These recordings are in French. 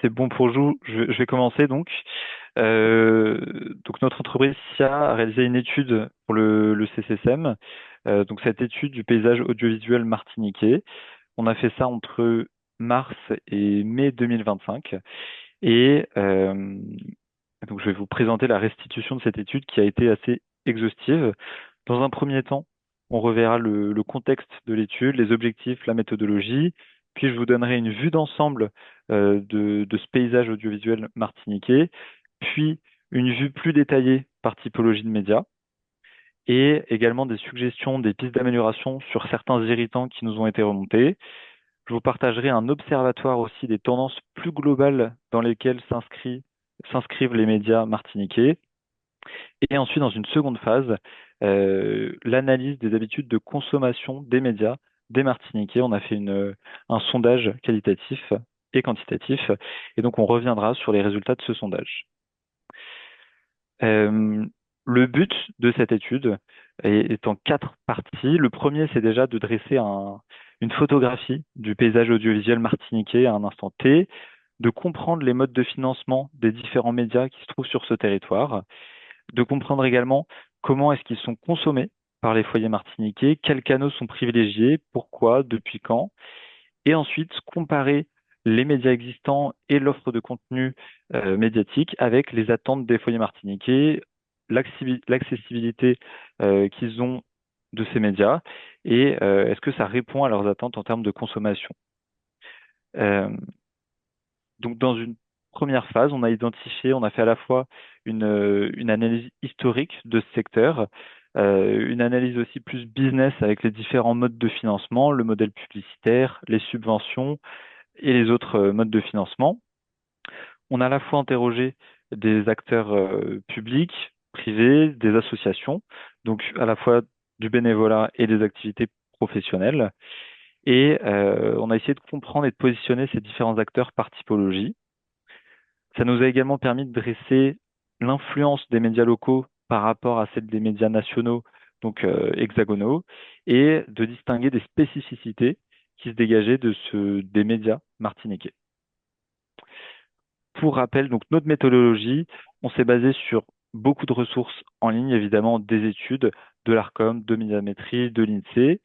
C'est bon pour vous. Je vais commencer donc. Donc notre entreprise SIA a réalisé une étude pour le CCSM. Donc cette étude du paysage audiovisuel martiniquais. On a fait ça entre mars et mai 2025. Et donc je vais vous présenter la restitution de cette étude qui a été assez exhaustive. Dans un premier temps, on reverra le contexte de l'étude, les objectifs, la méthodologie, puis je vous donnerai une vue d'ensemble de ce paysage audiovisuel martiniquais, puis une vue plus détaillée par typologie de médias, et également des suggestions, des pistes d'amélioration sur certains irritants qui nous ont été remontés. Je vous partagerai un observatoire aussi des tendances plus globales dans lesquelles s'inscrivent les médias martiniquais. Et ensuite, dans une seconde phase, l'analyse des habitudes de consommation des médias des Martiniquais. On a fait un sondage qualitatif et quantitatif, et donc on reviendra sur les résultats de ce sondage. Euh, le but de cette étude est en quatre parties. Le premier, c'est déjà de dresser une photographie du paysage audiovisuel martiniquais à un instant T, de comprendre les modes de financement des différents médias qui se trouvent sur ce territoire, de comprendre également comment est-ce qu'ils sont consommés par les foyers martiniquais, quels canaux sont privilégiés, pourquoi, depuis quand, et ensuite comparer les médias existants et l'offre de contenu médiatique avec les attentes des foyers martiniquais, l'accessibilité qu'ils ont de ces médias et est-ce que ça répond à leurs attentes en termes de consommation. Euh, donc, dans une première phase, on a fait à la fois une analyse historique de ce secteur, une analyse aussi plus business avec les différents modes de financement, le modèle publicitaire, les subventions et les autres modes de financement. On a à la fois interrogé des acteurs publics, privés, des associations, donc à la fois du bénévolat et des activités professionnelles. Et on a essayé de comprendre et de positionner ces différents acteurs par typologie. Ça nous a également permis de dresser l'influence des médias locaux par rapport à celle des médias nationaux, donc hexagonaux, et de distinguer des spécificités qui se dégageaient des médias martiniquais. Pour rappel, donc notre méthodologie, on s'est basé sur beaucoup de ressources en ligne, évidemment des études, de l'ARCOM, de Médiamétrie, de l'INSEE.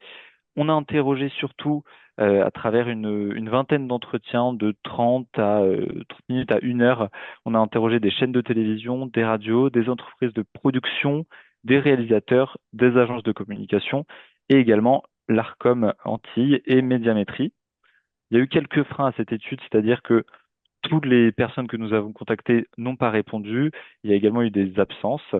On a interrogé surtout à travers une vingtaine d'entretiens de 30 minutes à 1 heure. On a interrogé des chaînes de télévision, des radios, des entreprises de production, des réalisateurs, des agences de communication et également l'ARCOM Antilles et Médiamétrie. Il y a eu quelques freins à cette étude, c'est-à-dire que toutes les personnes que nous avons contactées n'ont pas répondu. Il y a également eu des absences,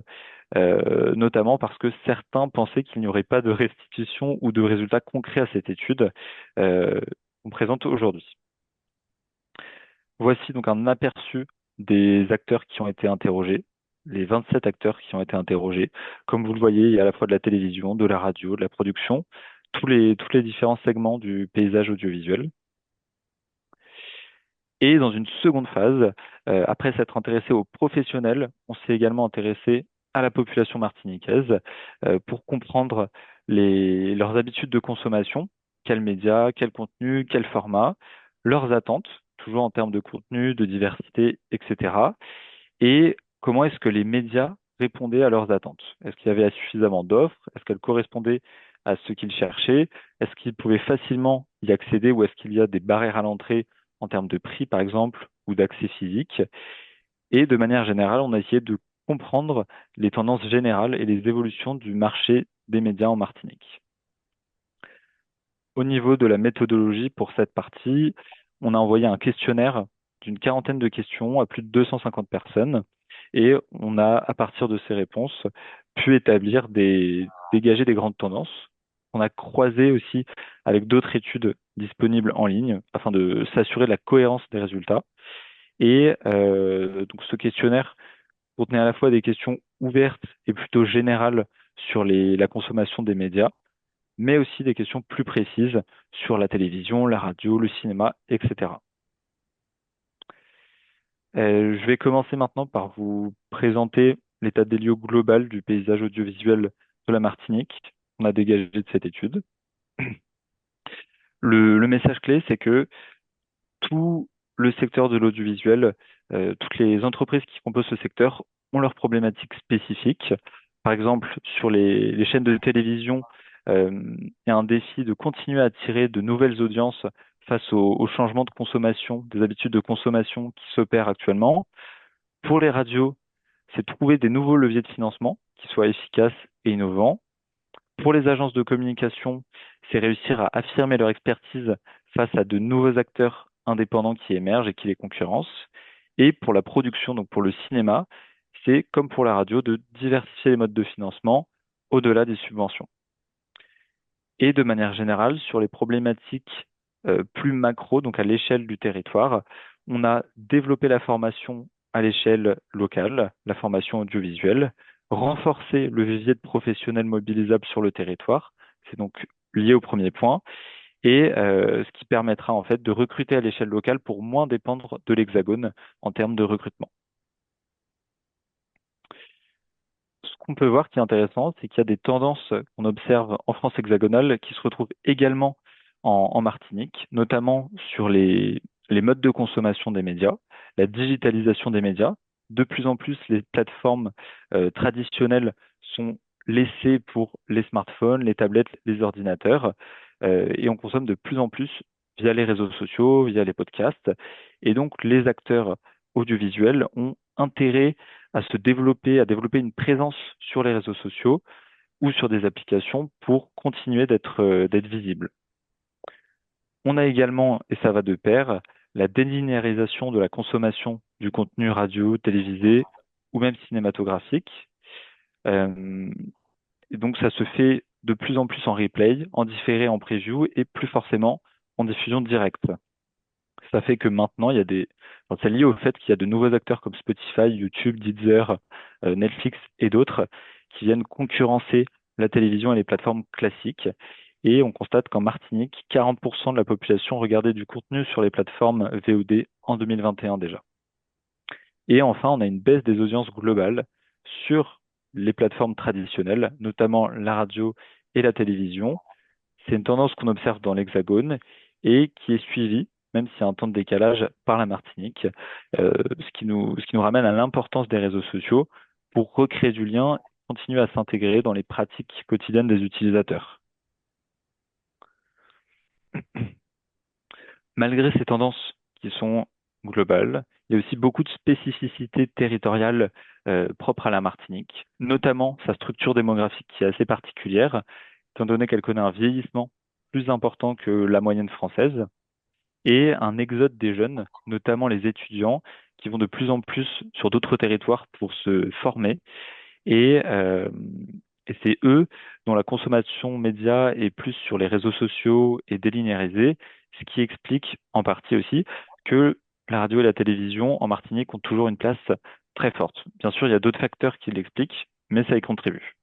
notamment parce que certains pensaient qu'il n'y aurait pas de restitution ou de résultats concrets à cette étude euh, qu'on présente aujourd'hui. Voici donc un aperçu des acteurs qui ont été interrogés, les 27 acteurs qui ont été interrogés. Comme vous le voyez, il y a à la fois de la télévision, de la radio, de la production, tous les différents segments du paysage audiovisuel. Et dans une seconde phase, après s'être intéressé aux professionnels, on s'est également intéressé à la population martiniquaise pour comprendre leurs habitudes de consommation, quels médias, quel contenu, quel format, leurs attentes, toujours en termes de contenu, de diversité, etc. Et comment est-ce que les médias répondaient à leurs attentes. Est-ce qu'il y avait suffisamment d'offres? Est-ce qu'elles correspondaient à ce qu'ils cherchaient? Est-ce qu'ils pouvaient facilement y accéder ou est-ce qu'il y a des barrières à l'entrée en termes de prix, par exemple, ou d'accès physique? Et de manière générale, on a essayé de comprendre les tendances générales et les évolutions du marché des médias en Martinique. Au niveau de la méthodologie pour cette partie, on a envoyé un questionnaire d'une quarantaine de questions à plus de 250 personnes et on a, à partir de ces réponses, pu dégager des grandes tendances. On a croisé aussi avec d'autres études disponibles en ligne afin de s'assurer de la cohérence des résultats. Et donc ce questionnaire contenait à la fois des questions ouvertes et plutôt générales sur la consommation des médias, mais aussi des questions plus précises sur la télévision, la radio, le cinéma, etc. Je vais commencer maintenant par vous présenter l'état des lieux global du paysage audiovisuel de la Martinique qu'on a dégagé de cette étude. Le message clé, c'est que tout le secteur de l'audiovisuel, toutes les entreprises qui composent ce secteur ont leurs problématiques spécifiques. Par exemple, sur les chaînes de télévision, il y a un défi de continuer à attirer de nouvelles audiences face au changement de consommation, des habitudes de consommation qui s'opèrent actuellement. Pour les radios, c'est trouver des nouveaux leviers de financement qui soient efficaces et innovants. Pour les agences de communication, c'est réussir à affirmer leur expertise face à de nouveaux acteurs indépendants qui émergent et qui les concurrencent. Et pour la production, donc pour le cinéma, c'est comme pour la radio, de diversifier les modes de financement au-delà des subventions. Et de manière générale, sur les problématiques plus macro, donc à l'échelle du territoire, on a développé la formation à l'échelle locale, la formation audiovisuelle, renforcer le vivier de professionnels mobilisables sur le territoire, c'est donc lié au premier point, et ce qui permettra en fait de recruter à l'échelle locale pour moins dépendre de l'Hexagone en termes de recrutement. Ce qu'on peut voir qui est intéressant, c'est qu'il y a des tendances qu'on observe en France hexagonale qui se retrouvent également en Martinique, notamment sur les modes de consommation des médias, la digitalisation des médias. De plus en plus, les plateformes traditionnelles sont laissées pour les smartphones, les tablettes, les ordinateurs, et on consomme de plus en plus via les réseaux sociaux, via les podcasts. Et donc, les acteurs audiovisuels ont intérêt à développer une présence sur les réseaux sociaux ou sur des applications pour continuer d'être visible. On a également, et ça va de pair, la délinéarisation de la consommation du contenu radio, télévisé ou même cinématographique. Euh, et donc ça se fait de plus en plus en replay, en différé, en preview et plus forcément en diffusion directe. Ça fait que maintenant, enfin, c'est lié au fait qu'il y a de nouveaux acteurs comme Spotify, YouTube, Deezer, Netflix et d'autres qui viennent concurrencer la télévision et les plateformes classiques. Et on constate qu'en Martinique, 40% de la population regardait du contenu sur les plateformes VOD en 2021 déjà. Et enfin, on a une baisse des audiences globales sur les plateformes traditionnelles, notamment la radio et la télévision. C'est une tendance qu'on observe dans l'Hexagone et qui est suivie, même s'il y a un temps de décalage, par la Martinique, ce qui nous ramène à l'importance des réseaux sociaux pour recréer du lien et continuer à s'intégrer dans les pratiques quotidiennes des utilisateurs. Malgré ces tendances qui sont globales, il y a aussi beaucoup de spécificités territoriales propres à la Martinique, notamment sa structure démographique qui est assez particulière, étant donné qu'elle connaît un vieillissement plus important que la moyenne française et un exode des jeunes, notamment les étudiants, qui vont de plus en plus sur d'autres territoires pour se former. Et, euh, et c'est eux dont la consommation média est plus sur les réseaux sociaux et délinéarisée, ce qui explique en partie aussi que la radio et la télévision en Martinique ont toujours une place très forte. Bien sûr, il y a d'autres facteurs qui l'expliquent, mais ça y contribue.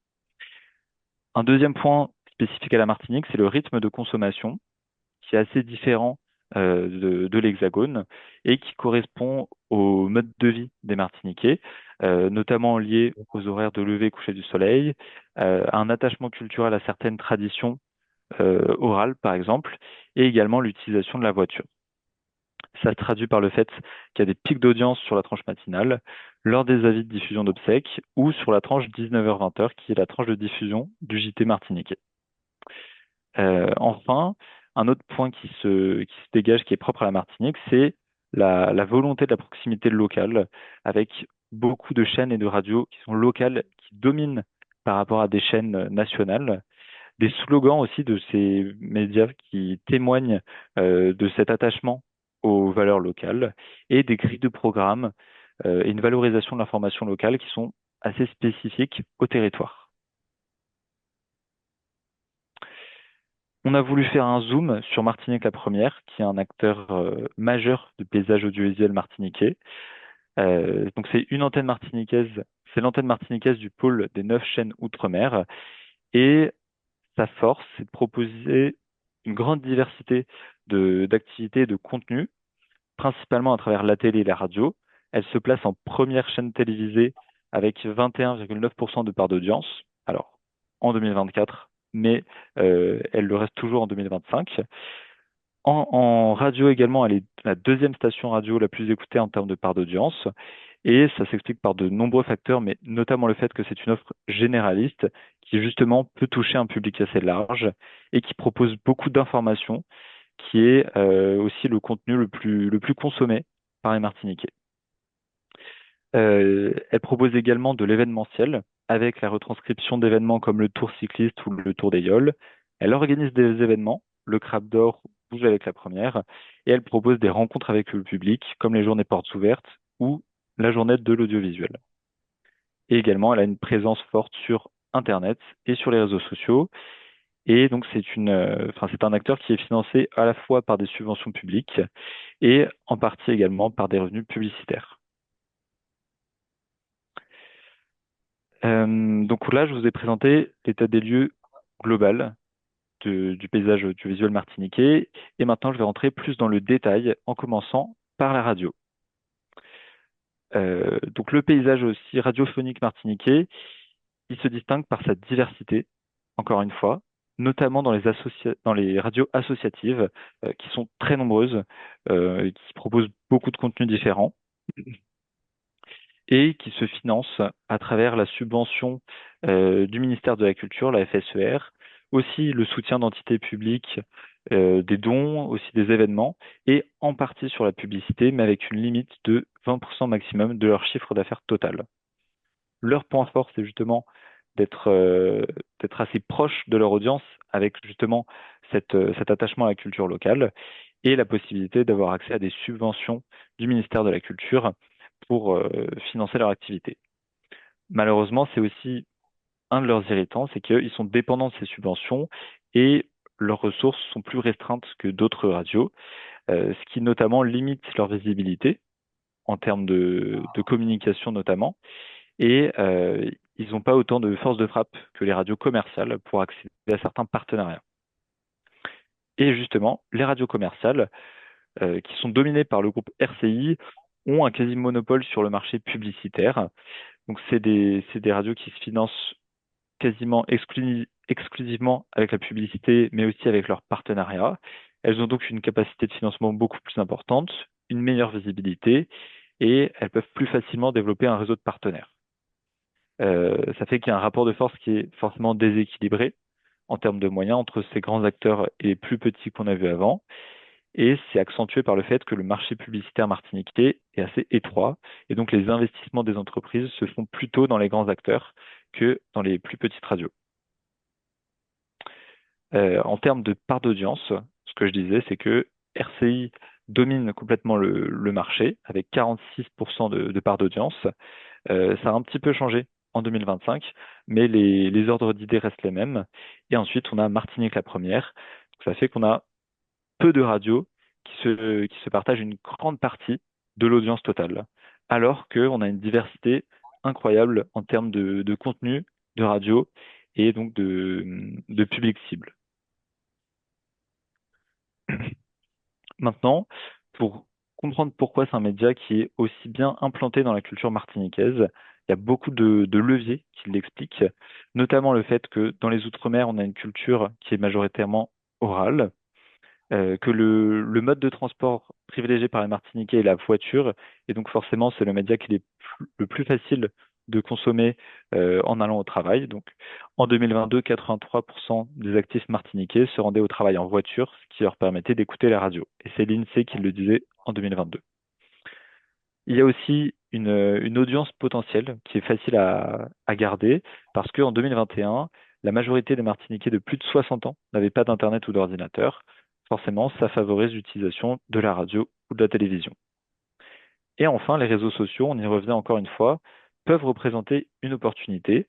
Un deuxième point spécifique à la Martinique, c'est le rythme de consommation qui est assez différent de l'Hexagone et qui correspond au mode de vie des Martiniquais, notamment lié aux horaires de lever et coucher du soleil, à un attachement culturel à certaines traditions orales, par exemple, et également l'utilisation de la voiture. Ça se traduit par le fait qu'il y a des pics d'audience sur la tranche matinale, lors des avis de diffusion d'obsèques, ou sur la tranche 19h-20h, qui est la tranche de diffusion du JT martiniquais. Enfin, un autre point qui se dégage, qui est propre à la Martinique, c'est la volonté de la proximité locale, avec beaucoup de chaînes et de radios qui sont locales, qui dominent par rapport à des chaînes nationales. Des slogans aussi de ces médias qui témoignent de cet attachement aux valeurs locales et des grilles de programmes et une valorisation de l'information locale qui sont assez spécifiques au territoire. On a voulu faire un zoom sur Martinique la Première, qui est un acteur majeur du paysage audiovisuel martiniquais. Donc c'est une antenne martiniquaise, c'est l'antenne martiniquaise du pôle des 9 chaînes outre-mer. Et sa force, c'est de proposer une grande diversité d'activités et de contenus, principalement à travers la télé et la radio. Elle se place en première chaîne télévisée avec 21,9% de part d'audience. Alors, en 2024, mais elle le reste toujours en 2025. En radio également, elle est la deuxième station radio la plus écoutée en termes de part d'audience. Et ça s'explique par de nombreux facteurs, mais notamment le fait que c'est une offre généraliste qui justement peut toucher un public assez large et qui propose beaucoup d'informations, qui est aussi le contenu le plus consommé par les Martiniquais. Elle propose également de l'événementiel avec la retranscription d'événements comme le Tour cycliste ou le Tour des Yoles. Elle organise des événements, le Crabe d'Or bouge avec la première, et elle propose des rencontres avec le public comme les journées portes ouvertes ou la journée de l'audiovisuel. Et également, elle a une présence forte sur Internet et sur les réseaux sociaux. Et donc, c'est un acteur qui est financé à la fois par des subventions publiques et en partie également par des revenus publicitaires. Donc là, je vous ai présenté l'état des lieux global du paysage audiovisuel martiniquais. Et maintenant, je vais rentrer plus dans le détail en commençant par la radio. Donc le paysage aussi radiophonique martiniquais, il se distingue par sa diversité, encore une fois, notamment dans les radios associatives, qui sont très nombreuses, et qui proposent beaucoup de contenus différents et qui se financent à travers la subvention du ministère de la Culture, la FSER, aussi le soutien d'entités publiques, des dons, aussi des événements, et en partie sur la publicité, mais avec une limite de 20% maximum de leur chiffre d'affaires total. Leur point fort, c'est justement d'être d'être assez proche de leur audience avec justement cet attachement à la culture locale et la possibilité d'avoir accès à des subventions du ministère de la Culture pour financer leur activité. Malheureusement, c'est aussi un de leurs irritants, c'est qu'ils sont dépendants de ces subventions et leurs ressources sont plus restreintes que d'autres radios, ce qui notamment limite leur visibilité en termes de communication notamment et ils n'ont pas autant de force de frappe que les radios commerciales pour accéder à certains partenariats. Et justement, les radios commerciales, qui sont dominées par le groupe RCI, ont un quasi-monopole sur le marché publicitaire. Donc, c'est des radios qui se financent quasiment exclusivement avec la publicité, mais aussi avec leurs partenariats. Elles ont donc une capacité de financement beaucoup plus importante, une meilleure visibilité, et elles peuvent plus facilement développer un réseau de partenaires. Ça fait qu'il y a un rapport de force qui est forcément déséquilibré en termes de moyens entre ces grands acteurs et les plus petits qu'on a vus avant. Et c'est accentué par le fait que le marché publicitaire martiniquais est assez étroit. Et donc, les investissements des entreprises se font plutôt dans les grands acteurs que dans les plus petites radios. En termes de part d'audience, ce que je disais, c'est que RCI domine complètement le marché avec 46% de part d'audience. Ça a un petit peu changé en 2025, mais les ordres d'idées restent les mêmes. Et ensuite, on a Martinique la première. Donc, ça fait qu'on a peu de radios qui se partagent une grande partie de l'audience totale, alors qu'on a une diversité incroyable en termes de contenu de radio et donc de public cible. Maintenant, pour comprendre pourquoi c'est un média qui est aussi bien implanté dans la culture martiniquaise, il y a beaucoup de leviers qui l'expliquent, notamment le fait que dans les Outre-mer, on a une culture qui est majoritairement orale, que le mode de transport privilégié par les Martiniquais est la voiture, et donc forcément, c'est le média qui est le plus facile de consommer en allant au travail. Donc, en 2022, 83% des actifs martiniquais se rendaient au travail en voiture, ce qui leur permettait d'écouter la radio. Et c'est l'INSEE qui le disait en 2022. Il y a aussi une audience potentielle qui est facile à garder parce qu'en 2021, la majorité des Martiniquais de plus de 60 ans n'avaient pas d'Internet ou d'ordinateur. Forcément, ça favorise l'utilisation de la radio ou de la télévision. Et enfin, les réseaux sociaux, on y revient encore une fois, peuvent représenter une opportunité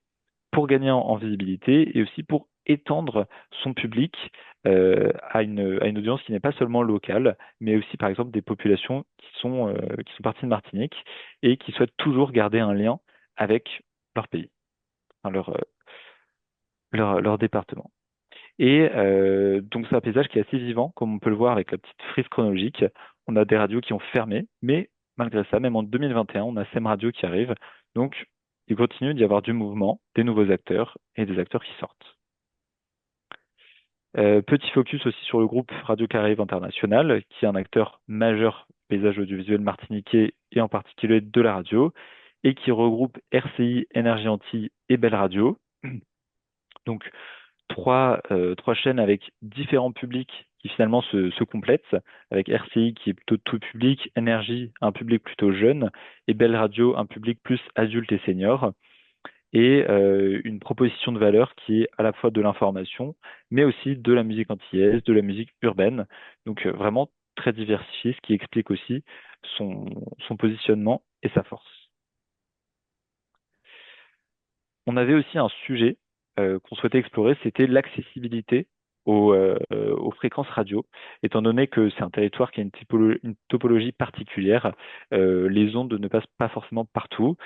pour gagner en visibilité et aussi pour étendre son public à une audience qui n'est pas seulement locale, mais aussi par exemple des populations qui sont parties de Martinique et qui souhaitent toujours garder un lien avec leur pays, enfin, leur département. Et donc c'est un paysage qui est assez vivant, comme on peut le voir avec la petite frise chronologique. On a des radios qui ont fermé, mais malgré ça, même en 2021, on a SEM Radio qui arrive. Donc il continue d'y avoir du mouvement, des nouveaux acteurs et des acteurs qui sortent. Petit focus aussi sur le groupe Radio Caraïbes International, qui est un acteur majeur du paysage audiovisuel martiniquais et en particulier de la radio, et qui regroupe RCI, Énergie Antilles et Belle Radio. Donc, trois chaînes avec différents publics qui finalement se complètent, avec RCI qui est plutôt tout public, Énergie, un public plutôt jeune, et Belle Radio, un public plus adulte et senior, et une proposition de valeur qui est à la fois de l'information, mais aussi de la musique antillaise, de la musique urbaine, donc vraiment très diversifié, ce qui explique aussi son, son positionnement et sa force. On avait aussi un sujet qu'on souhaitait explorer, c'était l'accessibilité aux fréquences radio, étant donné que c'est un territoire qui a une topologie particulière. Les ondes ne passent pas forcément partout,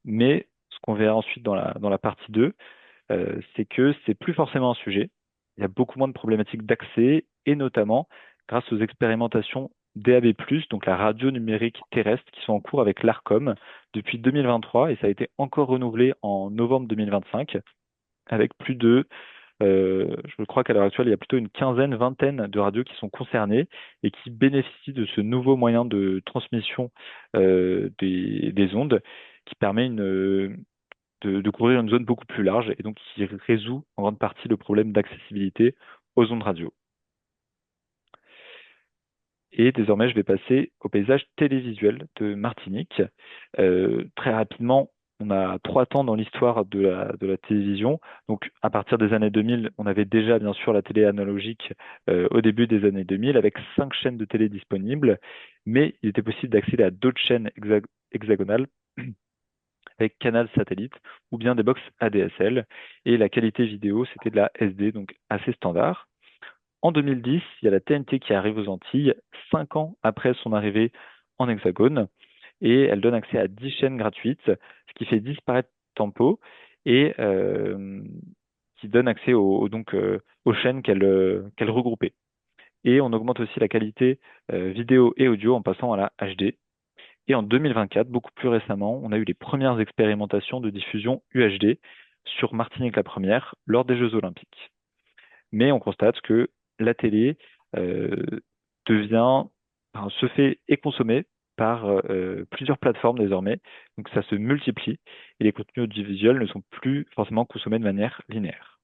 mais ce qu'on verra ensuite dans la partie 2, c'est que c'est plus forcément un sujet. Il y a beaucoup moins de problématiques d'accès, et notamment grâce aux expérimentations DAB+, donc la radio numérique terrestre, qui sont en cours avec l'ARCOM depuis 2023, et ça a été encore renouvelé en novembre 2025, avec plus de, je crois qu'à l'heure actuelle, il y a plutôt une quinzaine, vingtaine de radios qui sont concernées et qui bénéficient de ce nouveau moyen de transmission des ondes, qui permet de couvrir une zone beaucoup plus large et donc qui résout en grande partie le problème d'accessibilité aux ondes radio. Et désormais, je vais passer au paysage télévisuel de Martinique. Très rapidement, on a trois temps dans l'histoire de la télévision. Donc, à partir des années 2000, on avait déjà, bien sûr, la télé analogique au début des années 2000, avec 5 chaînes de télé disponibles, mais il était possible d'accéder à d'autres chaînes hexagonales avec canal satellite ou bien des box ADSL. Et la qualité vidéo, c'était de la SD, donc assez standard. En 2010, il y a la TNT qui arrive aux Antilles, 5 ans après son arrivée en Hexagone, et elle donne accès à 10 chaînes gratuites, ce qui fait disparaître Tempo et qui donne accès aux chaînes qu'elle regroupait. Et on augmente aussi la qualité vidéo et audio en passant à la HD. Et en 2024, beaucoup plus récemment, on a eu les premières expérimentations de diffusion UHD sur Martinique la Première lors des Jeux Olympiques. Mais on constate que la télé euh, devient, enfin, se fait et consommée par plusieurs plateformes désormais. Donc ça se multiplie et les contenus audiovisuels ne sont plus forcément consommés de manière linéaire.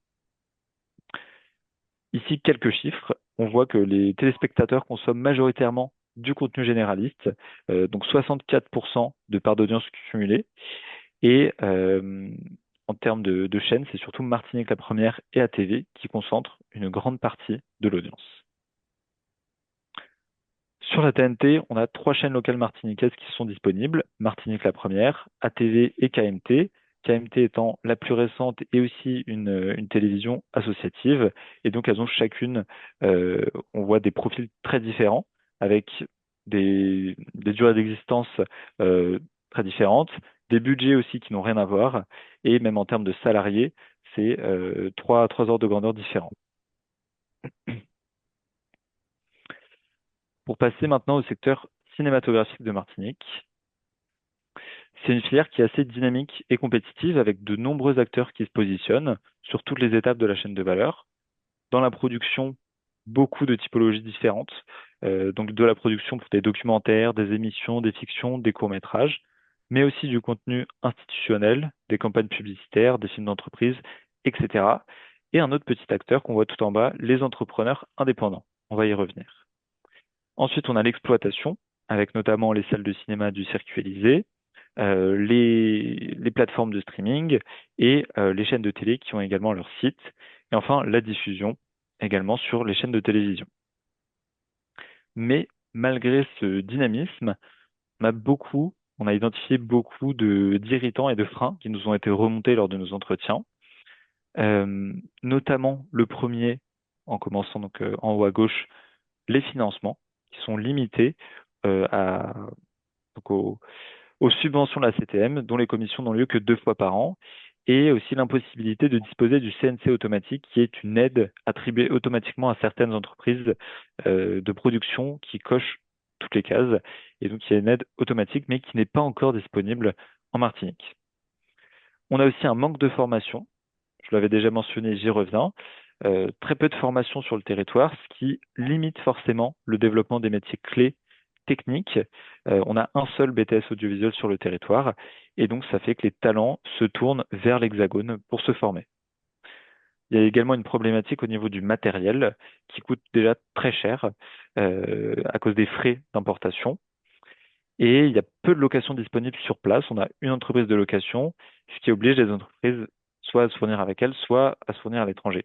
Ici, quelques chiffres. On voit que les téléspectateurs consomment majoritairement du contenu généraliste, donc 64% de part d'audience cumulée. Et en termes de chaînes, c'est surtout Martinique la Première et ATV qui concentrent une grande partie de l'audience. Sur la TNT, on a 3 chaînes locales martiniquaises qui sont disponibles, Martinique la Première, ATV et KMT. KMT étant la plus récente et aussi une télévision associative. Et donc elles ont chacune, on voit des profils très différents, avec des durées d'existence très différentes, des budgets aussi qui n'ont rien à voir, et même en termes de salariés, c'est trois ordres de grandeur différents. Pour passer maintenant au secteur cinématographique de Martinique, c'est une filière qui est assez dynamique et compétitive avec de nombreux acteurs qui se positionnent sur toutes les étapes de la chaîne de valeur. Dans la production, beaucoup de typologies différentes, donc de la production pour des documentaires, des émissions, des fictions, des courts-métrages, mais aussi du contenu institutionnel, des campagnes publicitaires, des films d'entreprise, etc. Et un autre petit acteur qu'on voit tout en bas, les entrepreneurs indépendants. On va y revenir. Ensuite, on a l'exploitation, avec notamment les salles de cinéma du circuit Élysée, les plateformes de streaming et les chaînes de télé qui ont également leur site. Et enfin, la diffusion également sur les chaînes de télévision. Mais malgré ce dynamisme, on a identifié beaucoup d'irritants et de freins qui nous ont été remontés lors de nos entretiens. Notamment le premier, en commençant donc en haut à gauche, les financements qui sont limités donc aux subventions de la CTM, dont les commissions n'ont lieu que 2 fois par an, et aussi l'impossibilité de disposer du CNC automatique, qui est une aide attribuée automatiquement à certaines entreprises de production qui cochent toutes les cases, et donc il y a une aide automatique, mais qui n'est pas encore disponible en Martinique. On a aussi un manque de formation, je l'avais déjà mentionné, j'y reviens. très peu de formation sur le territoire, ce qui limite forcément le développement des métiers clés techniques. On a un seul BTS audiovisuel sur le territoire, et donc ça fait que les talents se tournent vers l'Hexagone pour se former. Il y a également une problématique au niveau du matériel qui coûte déjà très cher à cause des frais d'importation. Et il y a peu de locations disponibles sur place. On a une entreprise de location, ce qui oblige les entreprises soit à se fournir avec elles, soit à se fournir à l'étranger.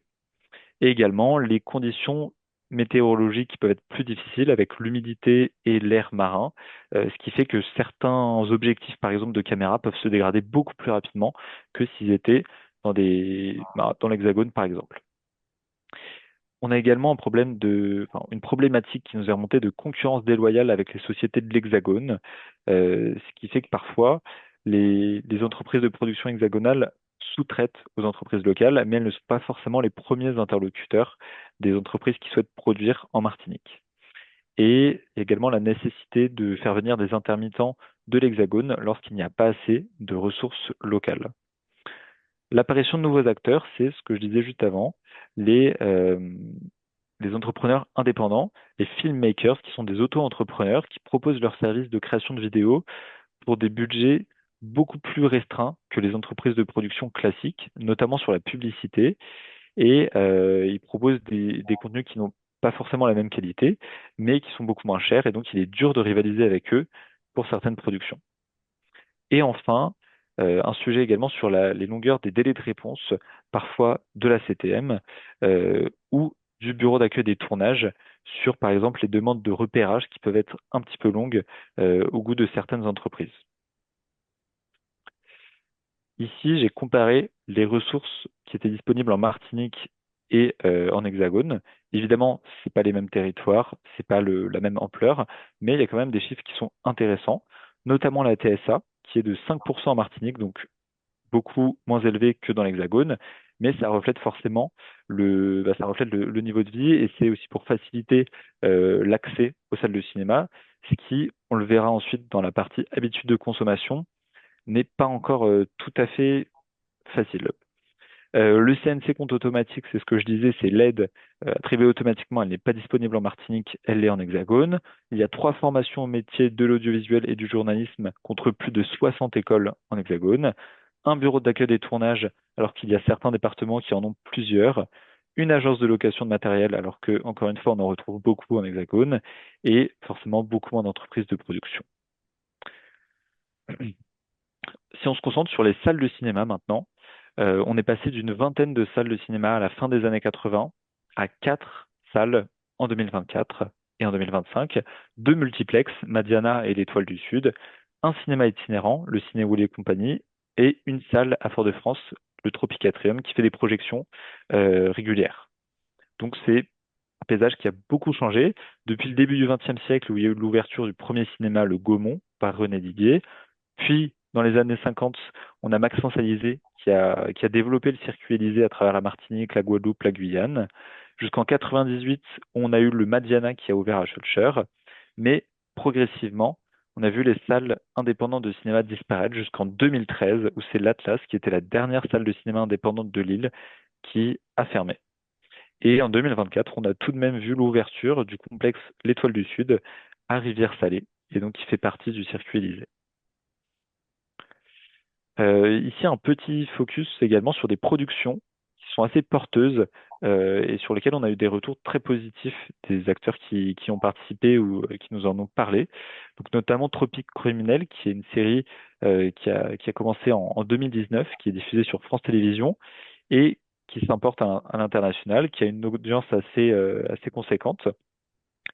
Et également, les conditions météorologiques qui peuvent être plus difficiles avec l'humidité et l'air marin, ce qui fait que certains objectifs, par exemple, de caméra, peuvent se dégrader beaucoup plus rapidement que s'ils étaient dans l'Hexagone, par exemple. On a également une problématique qui nous est remontée de concurrence déloyale avec les sociétés de l'Hexagone, ce qui fait que parfois les entreprises de production hexagonales sous-traitent aux entreprises locales, mais elles ne sont pas forcément les premiers interlocuteurs des entreprises qui souhaitent produire en Martinique. Et également la nécessité de faire venir des intermittents de l'Hexagone lorsqu'il n'y a pas assez de ressources locales. L'apparition de nouveaux acteurs, c'est ce que je disais juste avant, les, euh, les entrepreneurs indépendants, les filmmakers, qui sont des auto-entrepreneurs qui proposent leurs services de création de vidéos pour des budgets beaucoup plus restreints que les entreprises de production classiques, notamment sur la publicité, et ils proposent des contenus qui n'ont pas forcément la même qualité, mais qui sont beaucoup moins chers, et donc il est dur de rivaliser avec eux pour certaines productions. Et enfin, un sujet également sur les longueurs des délais de réponse, parfois de la CTM ou du bureau d'accueil des tournages, sur par exemple les demandes de repérage qui peuvent être un petit peu longues au goût de certaines entreprises. Ici, j'ai comparé les ressources qui étaient disponibles en Martinique et en Hexagone. Évidemment, c'est pas les mêmes territoires, c'est pas la même ampleur, mais il y a quand même des chiffres qui sont intéressants, notamment la TSA, qui est de 5% en Martinique, donc beaucoup moins élevé que dans l'Hexagone, mais ça reflète forcément ça reflète le niveau de vie, et c'est aussi pour faciliter l'accès aux salles de cinéma, ce qui, on le verra ensuite dans la partie habitude de consommation, n'est pas encore tout à fait facile. Le CNC compte automatique, c'est ce que je disais, c'est l'aide attribuée automatiquement. Elle n'est pas disponible en Martinique, elle l'est en Hexagone. Il y a 3 formations au métier de l'audiovisuel et du journalisme contre plus de 60 écoles en Hexagone. Un bureau d'accueil des tournages, alors qu'il y a certains départements qui en ont plusieurs. Une agence de location de matériel, alors que, encore une fois, on en retrouve beaucoup en Hexagone. Et forcément, beaucoup moins d'entreprises de production. Si on se concentre sur les salles de cinéma maintenant, on est passé d'une vingtaine de salles de cinéma à la fin des années 80 à 4 salles en 2024 et en 2025, 2 multiplex, Madiana et l'Étoile du Sud, un cinéma itinérant, le Ciné Woolly et compagnie, et une salle à Fort-de-France, le Tropicatrium, qui fait des projections régulières. Donc c'est un paysage qui a beaucoup changé depuis le début du XXe siècle où il y a eu l'ouverture du premier cinéma, le Gaumont, par René Didier. Puis, dans les années 50, on a Maxence Alizé qui a développé le circuit Élysée à travers la Martinique, la Guadeloupe, la Guyane. Jusqu'en 98, on a eu le Madiana qui a ouvert à Schœlcher. Mais progressivement, on a vu les salles indépendantes de cinéma disparaître jusqu'en 2013, où c'est l'Atlas qui était la dernière salle de cinéma indépendante de Lille qui a fermé. Et en 2024, on a tout de même vu l'ouverture du complexe L'Étoile du Sud à Rivière-Salée, et donc qui fait partie du circuit Élysée. Ici, un petit focus également sur des productions qui sont assez porteuses et sur lesquelles on a eu des retours très positifs des acteurs qui ont participé ou qui nous en ont parlé. Donc, notamment Tropique Criminel, qui est une série qui a commencé en 2019, qui est diffusée sur France Télévisions et qui s'importe à l'international, qui a une audience assez conséquente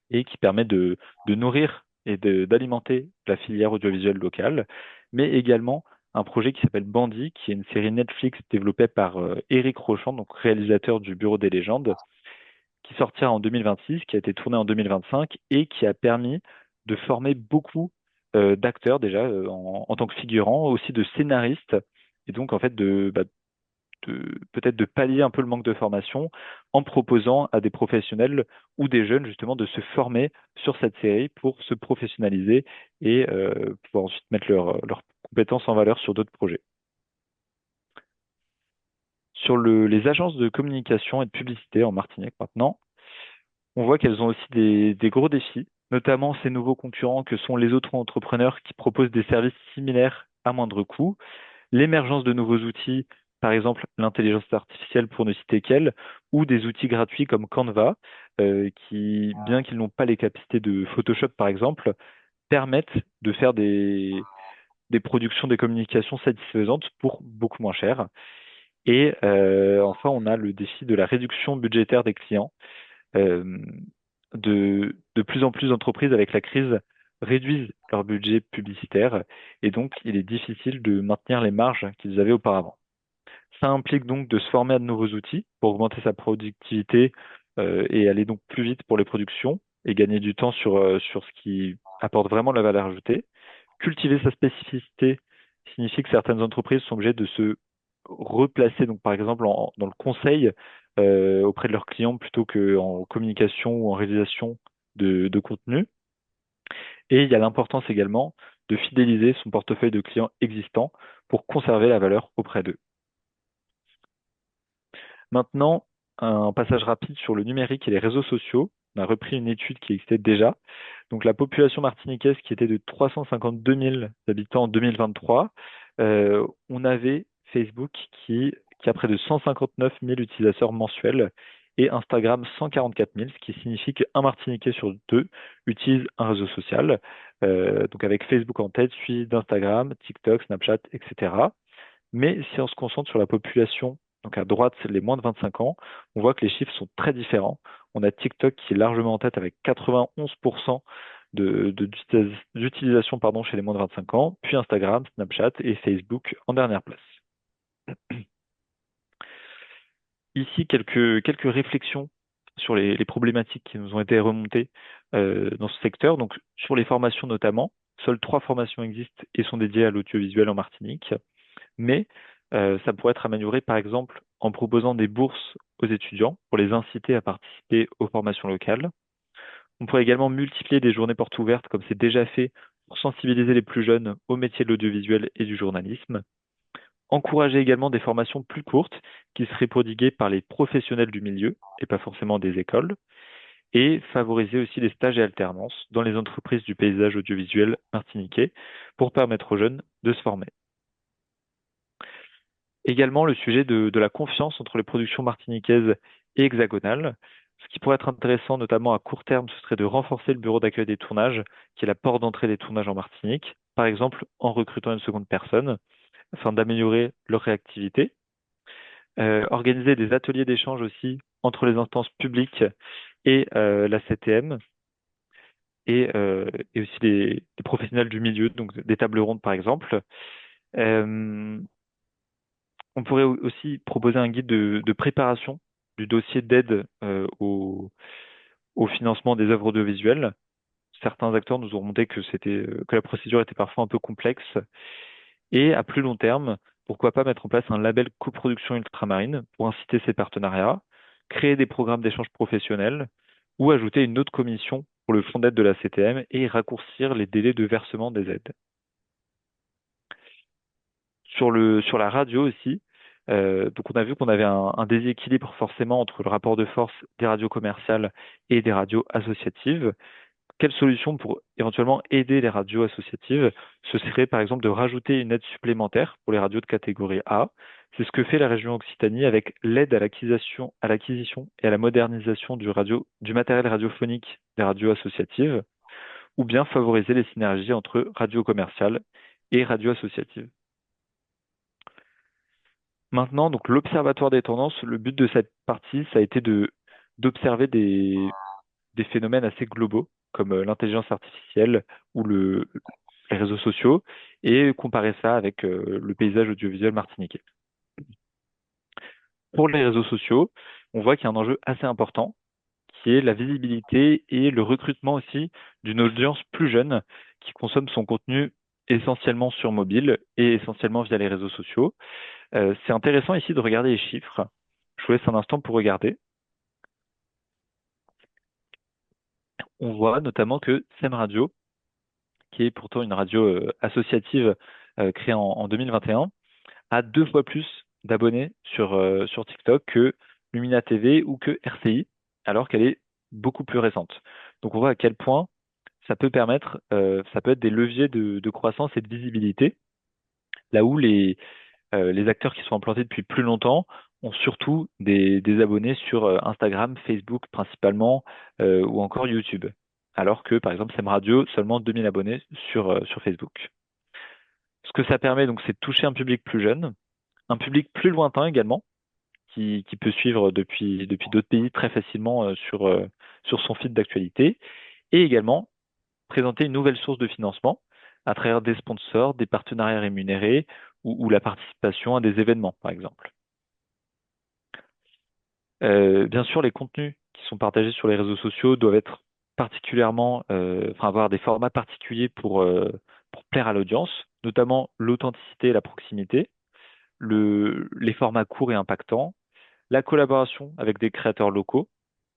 et qui permet de nourrir et d'alimenter la filière audiovisuelle locale, mais également un projet qui s'appelle Bandit, qui est une série Netflix développée par Éric Rochant, donc réalisateur du Bureau des légendes, qui sortira en 2026, qui a été tourné en 2025 et qui a permis de former beaucoup d'acteurs déjà en tant que figurants, aussi de scénaristes, et donc en fait peut-être de pallier un peu le manque de formation en proposant à des professionnels ou des jeunes justement de se former sur cette série pour se professionnaliser et pouvoir ensuite mettre leurs compétences en valeur sur d'autres projets. Sur les agences de communication et de publicité en Martinique maintenant, on voit qu'elles ont aussi des gros défis, notamment ces nouveaux concurrents que sont les auto-entrepreneurs qui proposent des services similaires à moindre coût, l'émergence de nouveaux outils, par exemple l'intelligence artificielle pour ne citer qu'elle, ou des outils gratuits comme Canva, qui, bien qu'ils n'ont pas les capacités de Photoshop par exemple, permettent de faire des productions, des communications satisfaisantes pour beaucoup moins cher. Et enfin, on a le défi de la réduction budgétaire des clients. Euh, de plus en plus d'entreprises avec la crise réduisent leur budget publicitaire et donc il est difficile de maintenir les marges qu'ils avaient auparavant. Ça implique donc de se former à de nouveaux outils pour augmenter sa productivité et aller donc plus vite pour les productions et gagner du temps sur ce qui apporte vraiment de la valeur ajoutée. Cultiver sa spécificité signifie que certaines entreprises sont obligées de se replacer, donc par exemple dans le conseil auprès de leurs clients plutôt qu'en communication ou en réalisation de contenu. Et il y a l'importance également de fidéliser son portefeuille de clients existants pour conserver la valeur auprès d'eux. Maintenant, un passage rapide sur le numérique et les réseaux sociaux. On a repris une étude qui existait déjà. Donc, la population martiniquaise qui était de 352 000 habitants en 2023, on avait Facebook qui a près de 159 000 utilisateurs mensuels et Instagram 144 000, ce qui signifie qu'un Martiniquais sur deux utilise un réseau social. Donc, avec Facebook en tête, suivi d'Instagram, TikTok, Snapchat, etc. Mais si on se concentre sur la population, donc à droite, c'est les moins de 25 ans, on voit que les chiffres sont très différents. On a TikTok qui est largement en tête avec 91% d'utilisation pardon, chez les moins de 25 ans, puis Instagram, Snapchat et Facebook en dernière place. Ici, quelques réflexions sur les problématiques qui nous ont été remontées dans ce secteur. Donc, sur les formations notamment, seules 3 formations existent et sont dédiées à l'audiovisuel en Martinique. Mais ça pourrait être amélioré, par exemple, en proposant des bourses aux étudiants pour les inciter à participer aux formations locales. On pourrait également multiplier des journées portes ouvertes, comme c'est déjà fait, pour sensibiliser les plus jeunes au métier de l'audiovisuel et du journalisme. Encourager également des formations plus courtes qui seraient prodiguées par les professionnels du milieu et pas forcément des écoles. Et favoriser aussi les stages et alternances dans les entreprises du paysage audiovisuel martiniquais pour permettre aux jeunes de se former. Également, le sujet de la confiance entre les productions martiniquaises et hexagonales. Ce qui pourrait être intéressant, notamment à court terme, ce serait de renforcer le bureau d'accueil des tournages, qui est la porte d'entrée des tournages en Martinique, par exemple en recrutant une seconde personne, afin d'améliorer leur réactivité. Organiser des ateliers d'échange aussi entre les instances publiques et la CTM, et aussi des professionnels du milieu, donc des tables rondes par exemple. Euh, On pourrait aussi proposer un guide de préparation du dossier d'aide au financement des œuvres audiovisuelles. Certains acteurs nous ont remonté que la procédure était parfois un peu complexe. Et à plus long terme, pourquoi pas mettre en place un label coproduction ultramarine pour inciter ces partenariats, créer des programmes d'échange professionnels ou ajouter une autre commission pour le fonds d'aide de la CTM et raccourcir les délais de versement des aides. Sur la radio aussi, donc on a vu qu'on avait un déséquilibre forcément entre le rapport de force des radios commerciales et des radios associatives. Quelle solution pour éventuellement aider les radios associatives? Ce serait par exemple de rajouter une aide supplémentaire pour les radios de catégorie A. C'est ce que fait la région Occitanie avec l'aide à l'acquisition et à la modernisation du matériel radiophonique des radios associatives, ou bien favoriser les synergies entre radios commerciales et radios associatives. Maintenant, donc l'observatoire des tendances, le but de cette partie, ça a été d'observer des phénomènes assez globaux, comme l'intelligence artificielle ou les réseaux sociaux, et comparer ça avec le paysage audiovisuel martiniquais. Pour les réseaux sociaux, on voit qu'il y a un enjeu assez important, qui est la visibilité et le recrutement aussi d'une audience plus jeune qui consomme son contenu essentiellement sur mobile et essentiellement via les réseaux sociaux. C'est intéressant ici de regarder les chiffres. Je vous laisse un instant pour regarder. On voit notamment que SEM Radio, qui est pourtant une radio associative créée en 2021, a 2 fois plus d'abonnés sur TikTok que Lumina TV ou que RCI, alors qu'elle est beaucoup plus récente. Donc on voit à quel point ça peut être des leviers de croissance et de visibilité, là où les acteurs qui sont implantés depuis plus longtemps ont surtout des abonnés sur Instagram, Facebook principalement, ou encore YouTube. Alors que, par exemple, Sem Radio, seulement 2000 abonnés sur Facebook. Ce que ça permet, donc, c'est de toucher un public plus jeune, un public plus lointain également, qui peut suivre depuis d'autres pays très facilement sur son feed d'actualité, et également présenter une nouvelle source de financement à travers des sponsors, des partenariats rémunérés ou la participation à des événements, par exemple. Bien sûr, les contenus qui sont partagés sur les réseaux sociaux doivent être enfin, avoir des formats particuliers pour plaire à l'audience, notamment l'authenticité et la proximité, les formats courts et impactants, la collaboration avec des créateurs locaux,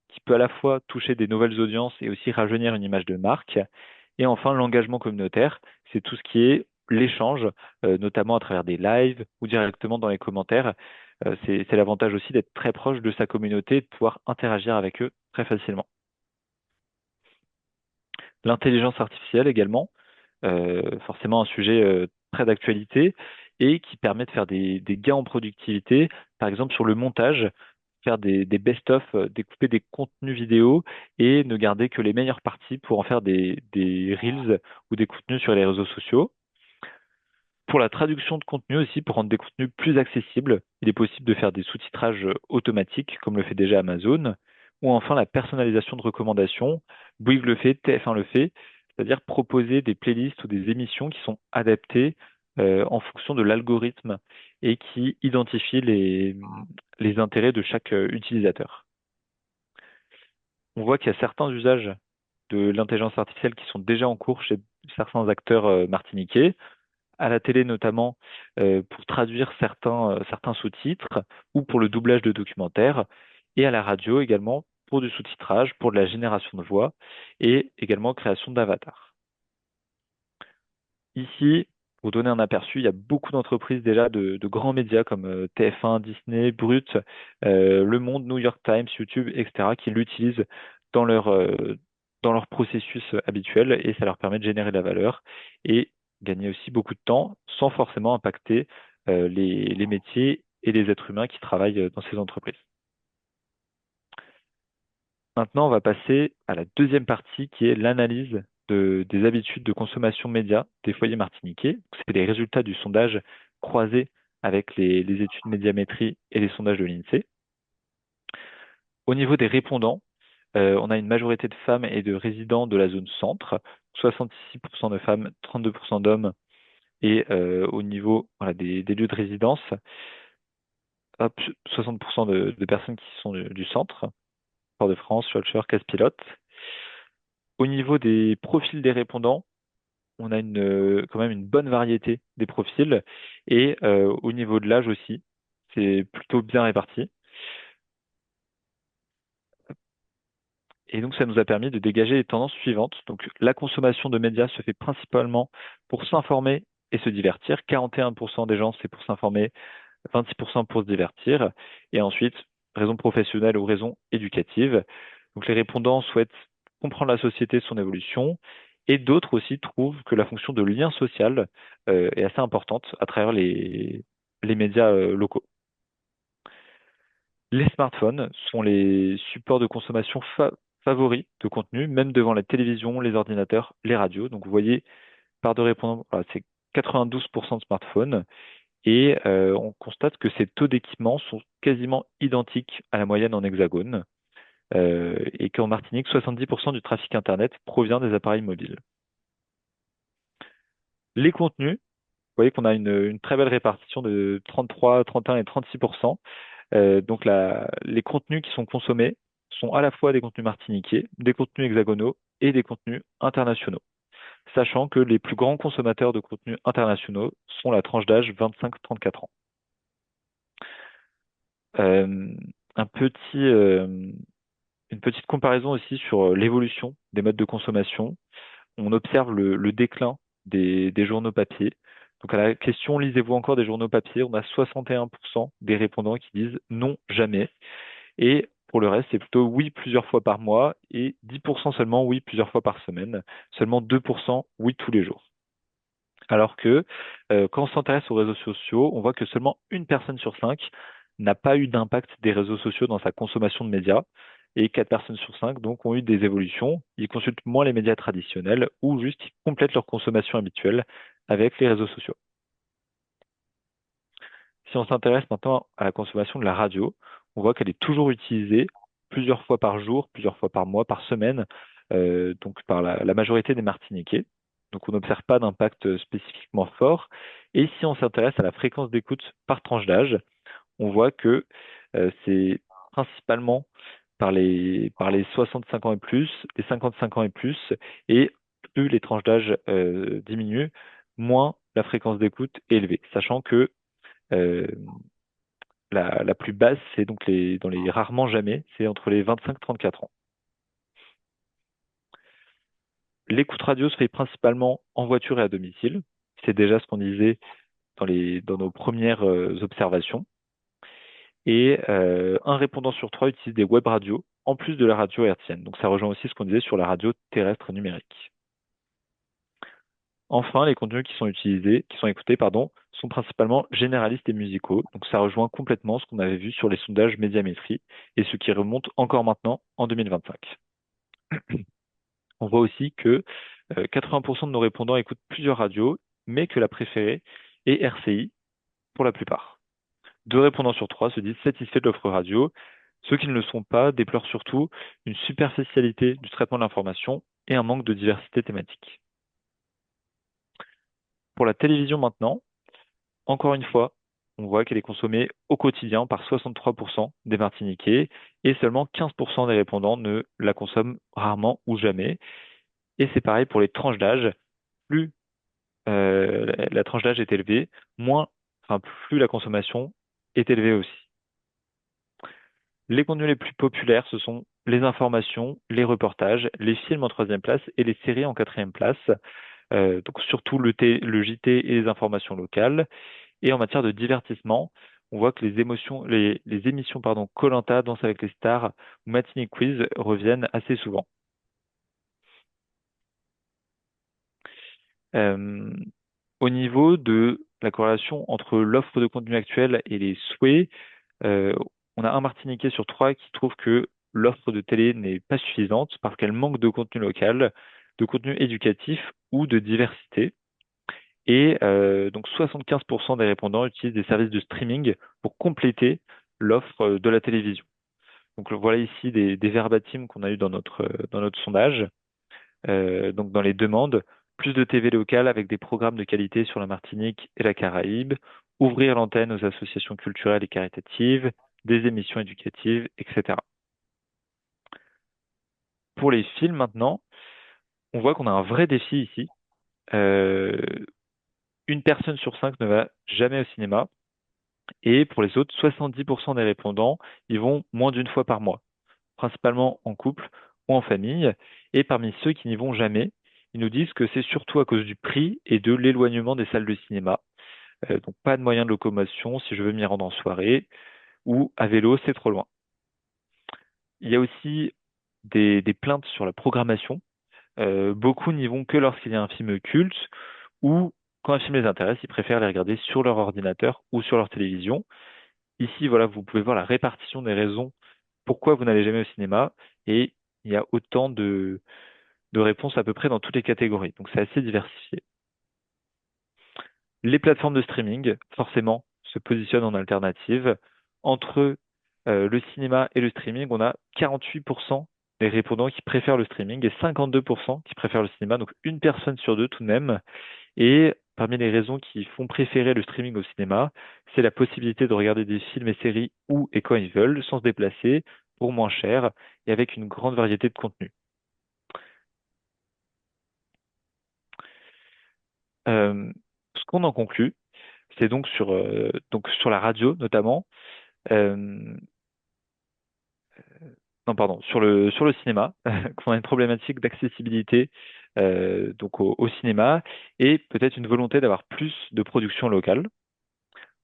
qui peut à la fois toucher des nouvelles audiences et aussi rajeunir une image de marque. Et enfin, l'engagement communautaire, c'est tout ce qui est l'échange, notamment à travers des lives ou directement dans les commentaires. C'est l'avantage aussi d'être très proche de sa communauté et de pouvoir interagir avec eux très facilement. L'intelligence artificielle également, forcément un sujet très d'actualité et qui permet de faire des gains en productivité, par exemple sur le montage, faire des best-of, découper des contenus vidéo et ne garder que les meilleures parties pour en faire des reels ou des contenus sur les réseaux sociaux. Pour la traduction de contenu aussi, pour rendre des contenus plus accessibles, il est possible de faire des sous-titrages automatiques, comme le fait déjà Amazon, ou enfin la personnalisation de recommandations. Bouygues le fait, TF1 le fait, c'est-à-dire proposer des playlists ou des émissions qui sont adaptées en fonction de l'algorithme et qui identifient les intérêts de chaque utilisateur. On voit qu'il y a certains usages de l'intelligence artificielle qui sont déjà en cours chez certains acteurs martiniquais à la télé notamment pour traduire certains sous-titres ou pour le doublage de documentaires, et à la radio également pour du sous-titrage, pour de la génération de voix et également création d'avatars. Ici, pour donner un aperçu, il y a beaucoup d'entreprises déjà de grands médias comme TF1, Disney, Brut, Le Monde, New York Times, YouTube, etc., qui l'utilisent dans dans leur processus habituel et ça leur permet de générer de la valeur et gagner aussi beaucoup de temps sans forcément impacter les métiers et les êtres humains qui travaillent dans ces entreprises. Maintenant, on va passer à la deuxième partie qui est l'analyse des habitudes de consommation média des foyers martiniquais. C'est les résultats du sondage croisé avec les études médiamétrie et les sondages de l'INSEE. Au niveau des répondants, on a une majorité de femmes et de résidents de la zone centre, 66% de femmes, 32% d'hommes, et au niveau voilà, des lieux de résidence, hop, 60% de personnes qui sont du centre, Fort-de-France, Schœlcher, Casse-Pilote. Au niveau des profils des répondants, on a quand même une bonne variété des profils et au niveau de l'âge aussi, c'est plutôt bien réparti. Et donc, ça nous a permis de dégager les tendances suivantes. Donc, la consommation de médias se fait principalement pour s'informer et se divertir. 41% des gens, c'est pour s'informer, 26% pour se divertir. Et ensuite, raison professionnelle ou raison éducative. Donc, les répondants souhaitent comprendre la société, son évolution. Et d'autres aussi trouvent que la fonction de lien social est assez importante à travers les médias locaux. Les smartphones sont les supports de consommation favoris de contenu, même devant la télévision, les ordinateurs, les radios. Donc vous voyez, part de répondants, voilà, c'est 92% de smartphones. Et on constate que ces taux d'équipement sont quasiment identiques à la moyenne en hexagone. Et qu'en Martinique, 70% du trafic Internet provient des appareils mobiles. Les contenus, vous voyez qu'on a une très belle répartition de 33, 31 et 36%. Donc les contenus qui sont consommés sont à la fois des contenus martiniquais, des contenus hexagonaux et des contenus internationaux, sachant que les plus grands consommateurs de contenus internationaux sont la tranche d'âge 25-34 ans. Euh, un petit, euh, une petite comparaison aussi sur l'évolution des modes de consommation. On observe le déclin des journaux papier. Donc à la question, lisez-vous encore des journaux papier? On a 61% des répondants qui disent non, jamais. Et pour le reste, c'est plutôt oui plusieurs fois par mois et 10% seulement oui plusieurs fois par semaine. Seulement 2% oui tous les jours. Alors que quand on s'intéresse aux réseaux sociaux, on voit que seulement une personne sur cinq n'a pas eu d'impact des réseaux sociaux dans sa consommation de médias et 4 personnes sur cinq donc ont eu des évolutions. Ils consultent moins les médias traditionnels ou juste ils complètent leur consommation habituelle avec les réseaux sociaux. Si on s'intéresse maintenant à la consommation de la radio, on voit qu'elle est toujours utilisée plusieurs fois par jour, plusieurs fois par mois, par semaine, donc par la majorité des Martiniquais. Donc on n'observe pas d'impact spécifiquement fort. Et si on s'intéresse à la fréquence d'écoute par tranche d'âge, on voit que c'est principalement par les 65 ans et plus, les 55 ans et plus, et plus les tranches d'âge diminuent, moins la fréquence d'écoute est élevée, sachant que euh, la plus basse, c'est donc dans les rarement jamais, c'est entre les 25 et 34 ans. L'écoute radio se fait principalement en voiture et à domicile. C'est déjà ce qu'on disait dans nos premières observations. Et un répondant sur trois utilise des web radios en plus de la radio hertzienne. Donc ça rejoint aussi ce qu'on disait sur la radio terrestre numérique. Enfin, les contenus qui sont écoutés, pardon, sont principalement généralistes et musicaux. Donc ça rejoint complètement ce qu'on avait vu sur les sondages Médiamétrie et ce qui remonte encore maintenant en 2025. On voit aussi que 80% de nos répondants écoutent plusieurs radios, mais que la préférée est RCI pour la plupart. Deux répondants sur trois se disent satisfaits de l'offre radio. Ceux qui ne le sont pas déplorent surtout une superficialité du traitement de l'information et un manque de diversité thématique. Pour la télévision maintenant, encore une fois, on voit qu'elle est consommée au quotidien par 63% des Martiniquais et seulement 15% des répondants ne la consomment rarement ou jamais. Et c'est pareil pour les tranches d'âge. Plus la tranche d'âge est élevée, moins, enfin, plus la consommation est élevée aussi. Les contenus les plus populaires, ce sont les informations, les reportages, les films en troisième place et les séries en quatrième place. Donc surtout le JT et les informations locales. Et en matière de divertissement, on voit que les émissions, pardon, koh Danse avec les stars ou Matinee Quiz reviennent assez souvent. Euh, Au niveau de la corrélation entre l'offre de contenu actuelle et les souhaits, euh, on a un Martiniquais sur trois qui trouve que l'offre de télé n'est pas suffisante parce qu'elle manque de contenu local, de contenu éducatif ou de diversité. Et donc 75% des répondants utilisent des services de streaming pour compléter l'offre de la télévision. Donc voilà ici des verbatims qu'on a eu dans notre sondage. Donc dans les demandes, plus de TV locale avec des programmes de qualité sur la Martinique et la Caraïbe, ouvrir l'antenne aux associations culturelles et caritatives, des émissions éducatives, etc. Pour les films maintenant, on voit qu'on a un vrai défi ici. Euh, une personne sur cinq ne va jamais au cinéma. Et pour les autres, 70% des répondants, ils vont moins d'une fois par mois, principalement en couple ou en famille. Et parmi ceux qui n'y vont jamais, ils nous disent que c'est surtout à cause du prix et de l'éloignement des salles de cinéma. Donc pas de moyen de locomotion si je veux m'y rendre en soirée, ou à vélo, c'est trop loin. Il y a aussi des plaintes sur la programmation. Beaucoup n'y vont que lorsqu'il y a un film culte ou quand un film les intéresse, ils préfèrent les regarder sur leur ordinateur ou sur leur télévision. Ici, voilà, vous pouvez voir la répartition des raisons pourquoi vous n'allez jamais au cinéma et il y a autant de réponses à peu près dans toutes les catégories. Donc c'est assez diversifié. Les plateformes de streaming, forcément, se positionnent en alternative. Entre le cinéma et le streaming, on a 48% des répondants qui préfèrent le streaming et 52% qui préfèrent le cinéma, donc une personne sur deux tout de même. Et parmi les raisons qui font préférer le streaming au cinéma, c'est la possibilité de regarder des films et séries où et quand ils veulent, sans se déplacer, pour moins cher et avec une grande variété de contenus. Euh, Ce qu'on en conclut, c'est donc sur la radio notamment, euh, non pardon, sur le cinéma, qu'on a une problématique d'accessibilité donc au cinéma, et peut-être une volonté d'avoir plus de production locale.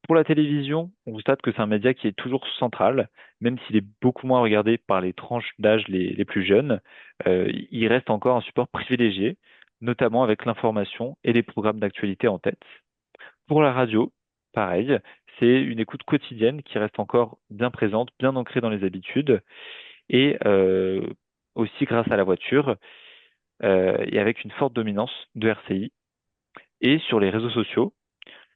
Pour la télévision, on constate que c'est un média qui est toujours central, même s'il est beaucoup moins regardé par les tranches d'âge les plus jeunes. Il reste encore un support privilégié, notamment avec l'information et les programmes d'actualité en tête. Pour la radio, pareil, c'est une écoute quotidienne qui reste encore bien présente, bien ancrée dans les habitudes, et aussi grâce à la voiture, et avec une forte dominance de RCI. Et sur les réseaux sociaux,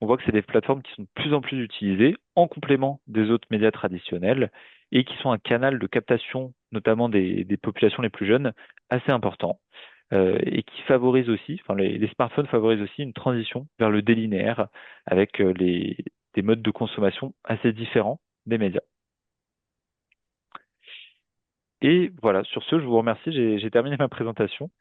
on voit que c'est des plateformes qui sont de plus en plus utilisées en complément des autres médias traditionnels et qui sont un canal de captation, notamment des populations les plus jeunes, assez important, et qui favorisent aussi, enfin les smartphones favorisent aussi une transition vers le délinéaire avec des modes de consommation assez différents des médias. Et voilà, sur ce, je vous remercie, j'ai terminé ma présentation.